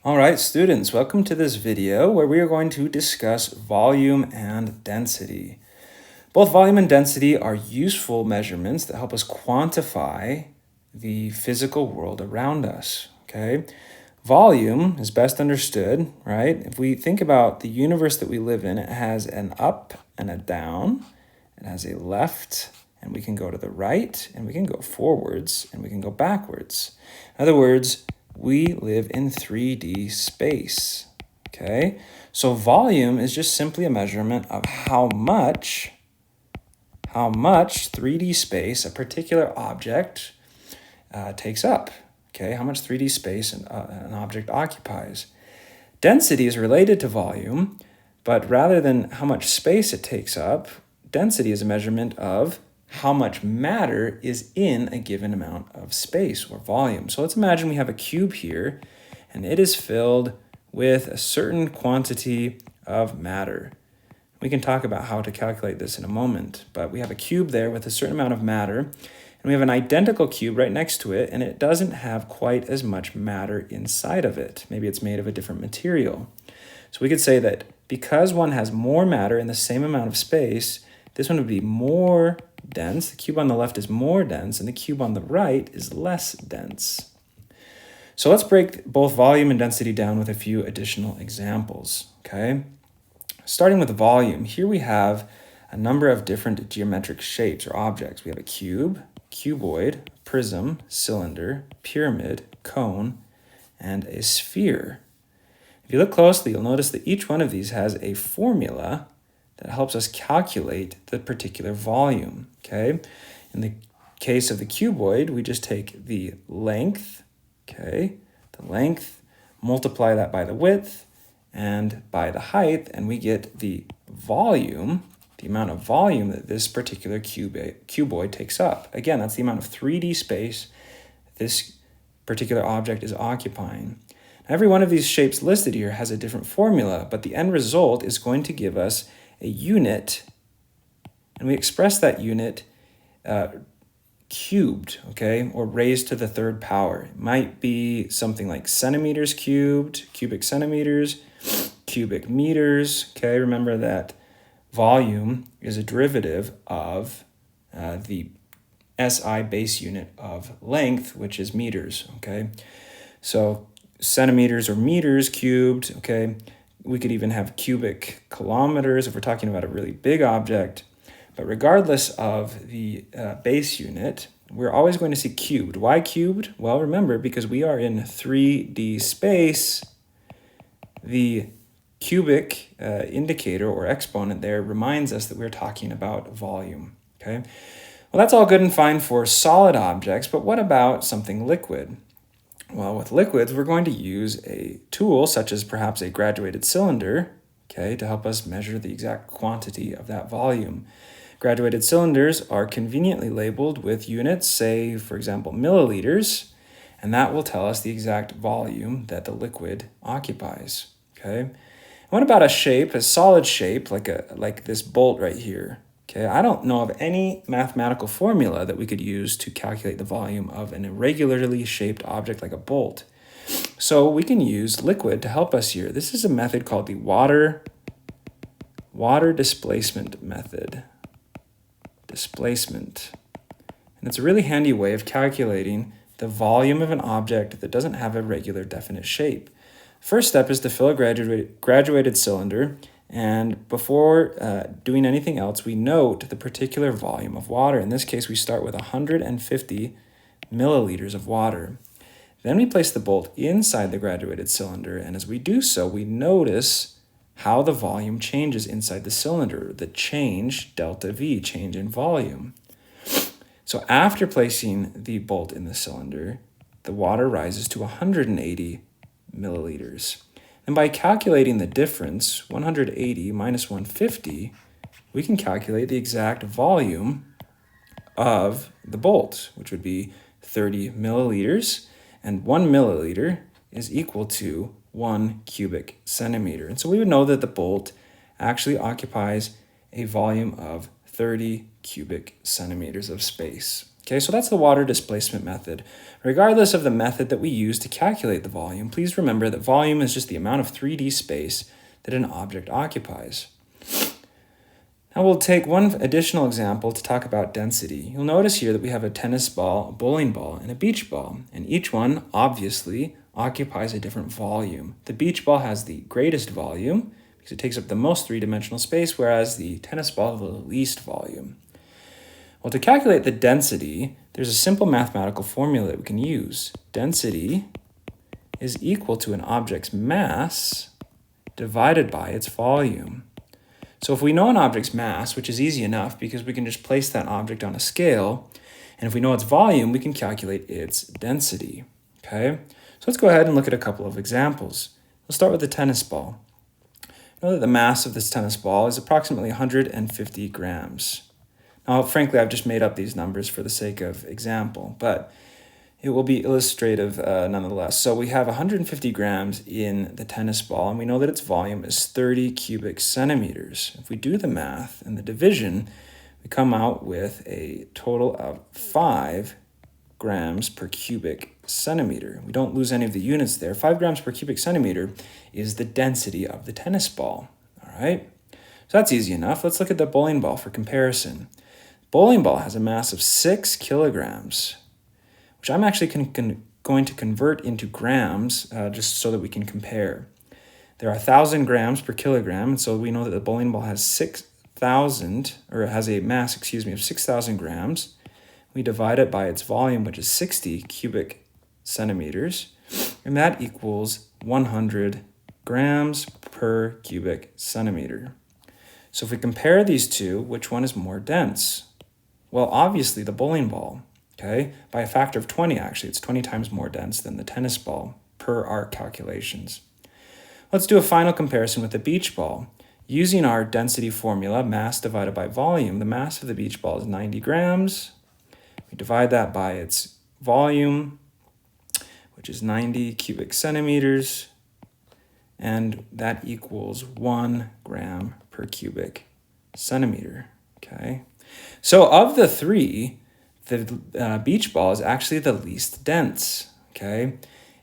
All right, students, welcome to this video where we are going to discuss volume and density. Both volume and density are useful measurements that help us quantify the physical world around us, okay? Volume is best understood, right? If we think about the universe that we live in, it has an up and a down. It has a left, and we can go to the right, and we can go forwards, and we can go backwards. In other words, we live in 3D space, okay? So volume is just simply a measurement of how much 3D space a particular object takes up, okay? How much 3D space an object occupies. Density is related to volume, but rather than how much space it takes up, density is a measurement of how much matter is in a given amount of space or volume. So let's imagine we have a cube here, and it is filled with a certain quantity of matter. We can talk about how to calculate this in a moment, but we have a cube there with a certain amount of matter, and we have an identical cube right next to it, and it doesn't have quite as much matter inside of it. Maybe it's made of a different material. So we could say that because one has more matter in the same amount of space, this one would be more dense. The cube on the left is more dense, and the cube on the right is less dense. So let's break both volume and density down with a few additional examples, okay? Starting with volume, here we have a number of different geometric shapes or objects. We have a cube, cuboid, prism, cylinder, pyramid, cone, and a sphere. If you look closely, you'll notice that each one of these has a formula that helps us calculate the particular volume, okay? In the case of the cuboid, we just take the length, okay? The length, multiply that by the width and by the height, and we get the volume, the amount of volume that this particular cuboid takes up. Again, that's the amount of 3D space this particular object is occupying. Every one of these shapes listed here has a different formula, but the end result is going to give us a unit, and we express that unit cubed, okay, or raised to the third power. It might be something like centimeters cubed, cubic centimeters, cubic meters, okay? Remember that volume is a derivative of the SI base unit of length, which is meters, okay? So centimeters or meters cubed, okay? We could even have cubic kilometers if we're talking about a really big object. But regardless of the base unit, we're always going to see cubed. Why cubed? Well, remember, because we are in 3D space, the cubic indicator or exponent there reminds us that we're talking about volume, okay? Well, that's all good and fine for solid objects, but what about something liquid? Well, with liquids, we're going to use a tool such as perhaps a graduated cylinder, okay, to help us measure the exact quantity of that volume. Graduated cylinders are conveniently labeled with units, say, for example, milliliters, and that will tell us the exact volume that the liquid occupies, okay? What about a shape, a solid shape, like this bolt right here? Okay, I don't know of any mathematical formula that we could use to calculate the volume of an irregularly shaped object like a bolt. So we can use liquid to help us here. This is a method called the water displacement method. Displacement. And it's a really handy way of calculating the volume of an object that doesn't have a regular definite shape. First step is to fill a graduated cylinder, and before doing anything else, we note the particular volume of water. In this case, we start with 150 milliliters of water. Then we place the bolt inside the graduated cylinder, and as we do so, we notice how the volume changes inside the cylinder, the change, delta V, change in volume. So after placing the bolt in the cylinder, the water rises to 180 milliliters. And by calculating the difference, 180 minus 150, we can calculate the exact volume of the bolt, which would be 30 milliliters, and 1 milliliter is equal to 1 cubic centimeter. And so we would know that the bolt actually occupies a volume of 30 cubic centimeters of space. Okay, so that's the water displacement method. Regardless of the method that we use to calculate the volume, please remember that volume is just the amount of 3D space that an object occupies. Now we'll take one additional example to talk about density. You'll notice here that we have a tennis ball, a bowling ball, and a beach ball, and each one obviously occupies a different volume. The beach ball has the greatest volume because it takes up the most three-dimensional space, whereas the tennis ball has the least volume. Well, to calculate the density, there's a simple mathematical formula that we can use. Density is equal to an object's mass divided by its volume. So if we know an object's mass, which is easy enough because we can just place that object on a scale, and if we know its volume, we can calculate its density, okay? So let's go ahead and look at a couple of examples. We'll start with the tennis ball. Know that the mass of this tennis ball is approximately 150 grams. Now, frankly, I've just made up these numbers for the sake of example, but it will be illustrative nonetheless. So we have 150 grams in the tennis ball, and we know that its volume is 30 cubic centimeters. If we do the math and the division, we come out with a total of 5 grams per cubic centimeter. We don't lose any of the units there. 5 grams per cubic centimeter is the density of the tennis ball, all right? So that's easy enough. Let's look at the bowling ball for comparison. Bowling ball has a mass of 6 kilograms, which I'm actually going to convert into grams just so that we can compare. There are 1,000 grams per kilogram, and so we know that the bowling ball has 6,000, or has a mass, of 6,000 grams. We divide it by its volume, which is 60 cubic centimeters, and that equals 100 grams per cubic centimeter. So if we compare these two, which one is more dense? Well, obviously the bowling ball, okay? By a factor of 20, actually. It's 20 times more dense than the tennis ball per our calculations. Let's do a final comparison with the beach ball. Using our density formula, mass divided by volume, the mass of the beach ball is 90 grams. We divide that by its volume, which is 90 cubic centimeters, and that equals 1 gram per cubic centimeter, okay? So of the three, the beach ball is actually the least dense, okay?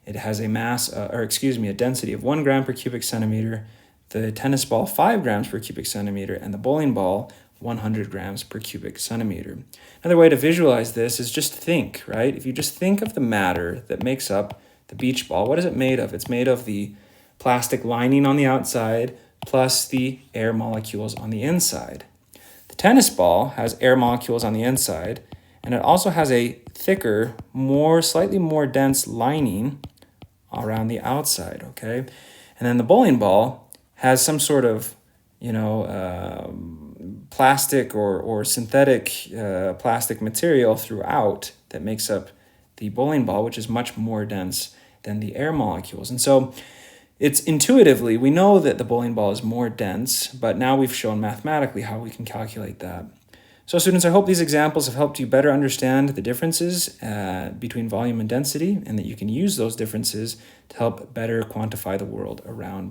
It has a a density of 1 gram per cubic centimeter, the tennis ball 5 grams per cubic centimeter, and the bowling ball 100 grams per cubic centimeter. Another way to visualize this is just think, right? If you just think of the matter that makes up the beach ball, what is it made of? It's made of the plastic lining on the outside plus the air molecules on the inside. The tennis ball has air molecules on the inside, and it also has a thicker, slightly more dense lining around the outside, okay? And then the bowling ball has some sort of, plastic or synthetic plastic material throughout that makes up the bowling ball, which is much more dense than the air molecules. And so it's intuitively, we know that the bowling ball is more dense, but now we've shown mathematically how we can calculate that. So students, I hope these examples have helped you better understand the differences between volume and density, and that you can use those differences to help better quantify the world around you.